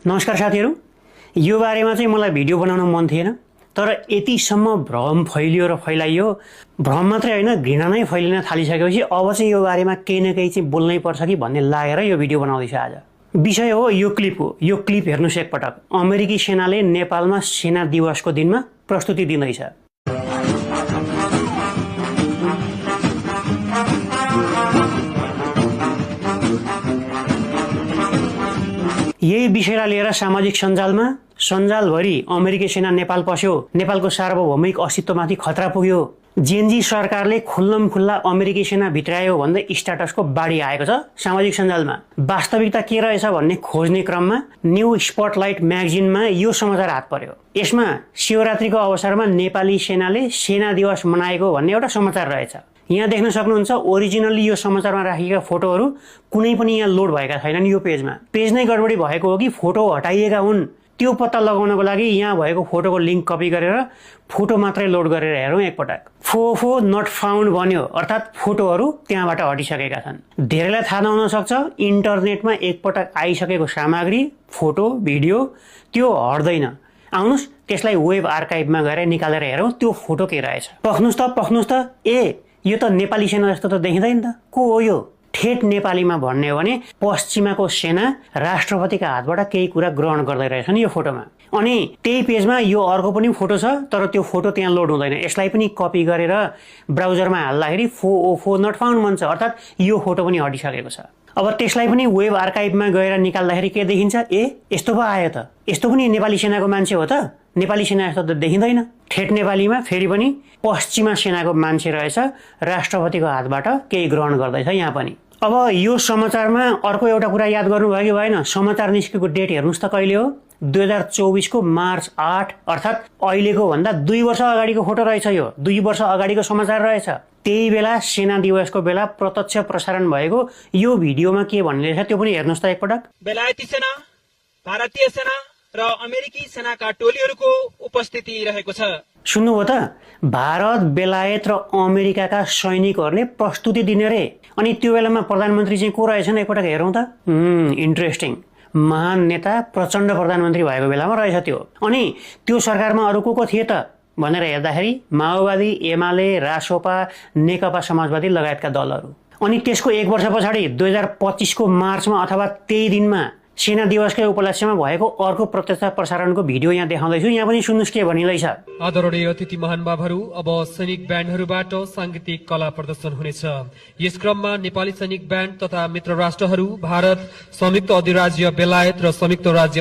नमस्कार साथीहरू, यो बारेमा चाहिँ मलाई भिडियो बनाउन मन थिएन, तर यतिसम्म भ्रम फैलियो र फैलाइयो। भ्रम मात्रै होइन, घृणा नै फैलिन थालिसकेपछि अब चाहिँ यो बारेमा केही न केही चाहिँ बोल्नै पर्छ कि भन्ने लागेर यो भिडियो बनाउँदैछु। आज विषय हो यो क्लिप हो। यो क्लिप हेर्नुस् एकपटक। अमेरिकी सेनाले नेपालमा सेना दिवसको दिनमा प्रस्तुति दिँदैछ। यही विषयलाई लिएर सामाजिक सञ्जालभरि अमेरिकी सेना नेपाल पस्यो, नेपालको सार्वभौमिक अस्तित्वमाथि खतरा पुग्यो, जेएनजी सरकारले खुल्लम खुल्ला अमेरिकी सेना भित्रायो भन्दै स्ट्याटसको बाढी आएको छ सामाजिक सञ्जालमा। वास्तविकता के रहेछ भन्ने खोज्ने क्रममा न्यू स्पटलाइट म्यागजिनमा यो समाचार हात पर्यो। यसमा शिवरात्रिको अवसरमा नेपाली सेनाले सेना दिवस मनाएको भन्ने एउटा समाचार रहेछ। यहाँ देख्न सक्नुहुन्छ ओरिजिनली यो समाचारमा राखिएका फोटोहरू कुनै पनि यहाँ लोड भएका छैनन्। यो पेजमा पेज नै गडबडी भएको हो कि फोटो हटाइएका हुन्, त्यो पत्ता लगाउनको लागि यहाँ भएको फोटोको लिङ्क कपी गरेर फोटो मात्रै लोड गरेर हेरौँ एकपटक। फोफो नट फाउन्ड भन्यो, अर्थात् फोटोहरू त्यहाँबाट हटिसकेका छन्। धेरैलाई थाहा नहुन सक्छ, इन्टरनेटमा एकपटक आइसकेको सामग्री, फोटो, भिडियो त्यो हट्दैन। आउनुहोस् त्यसलाई वेब आर्काइभमा गएर निकालेर हेरौँ त्यो फोटो के रहेछ। पख्नुस् त ए यो त नेपाली सेना जस्तो त देखिँदैन त। को हो यो? ठेट नेपालीमा भन्ने हो भने पश्चिमाको सेना राष्ट्रपतिका हातबाट केही कुरा ग्रहण गर्दै रहेछन् यो फोटोमा। अनि त्यही पेजमा यो अर्को पनि फोटो छ, तर त्यो फोटो त्यहाँ लोड हुँदैन। यसलाई पनि कपी गरेर ब्राउजरमा हाल्दाखेरि फोओफो नट फाउन्ड भन्छ, अर्थात् यो फोटो पनि हटिसकेको छ। अब त्यसलाई पनि वेब आर्काइभमा गएर निकाल्दाखेरि के देखिन्छ? ए यस्तो पो आयो त, यस्तो पनि नेपाली सेनाको मान्छे हो त। नेपाली सेना जस्तो त देखिँदैन। ठेट नेपालीमा फेरि पनि पश्चिमा सेनाको मान्छे रहेछ, राष्ट्रपतिको हातबाट केही ग्रहण गर्दैछ यहाँ पनि। अब यो समाचारमा अर्को एउटा कुरा याद गर्नुभयो कि भएन? समाचार निस्केको डेट हेर्नुहोस् त कहिले हो? 2024 को मार्च 8, अर्थात् अहिलेको भन्दा 2 वर्ष अगाडिको फोटो रहेछ। यो 2 वर्ष अगाडिको समाचार रहेछ। त्यही बेला सेना दिवसको बेला प्रत्यक्ष प्रसारण भएको यो भिडियोमा के भन्ने रहेछ त्यो पनि हेर्नुहोस् त एकपटक। बेलायती सेना, भारतीय सेना र अमेरिकी सेनाका टोलीहरूको उपस्थिति रहेको छ। सुन्नुभयो त? भारत, बेलायत र अमेरिकाका सैनिकहरूले प्रस्तुति दिने रे। अनि त्यो बेलामा प्रधानमन्त्री चाहिँ को रहेछन् एकपटक हेरौँ त। इन्ट्रेस्टिङ। महान नेता प्रचण्ड प्रधानमन्त्री भएको बेलामा रहेछ त्यो। अनि त्यो सरकारमा अरू को थिए त भनेर हेर्दाखेरि माओवादी, एमाले, रासोपा, नेकपा समाजवादी लगायतका दलहरू। अनि त्यसको 1 वर्ष पछाडि 2025 को मार्चमा अथवा त्यही दिनमा सेना दिवसकै उपलक्ष्यमा भएको अर्को प्रत्यक्ष प्रसारणको भिडियो यहाँ देखाउँदैछु। यहाँ पनि सुन्नुहोस् के भनिँदैछ। आदरणीय अतिथि महानुभावहरू, अब सैनिक ब्यान्डहरूबाट सांगीतिक कला प्रदर्शन हुनेछ। यस क्रममा नेपाली सैनिक ब्यान्ड तथा मित्र राष्ट्रहरू भारत, संयुक्त अधिराज्य बेलायत र संयुक्त राज्य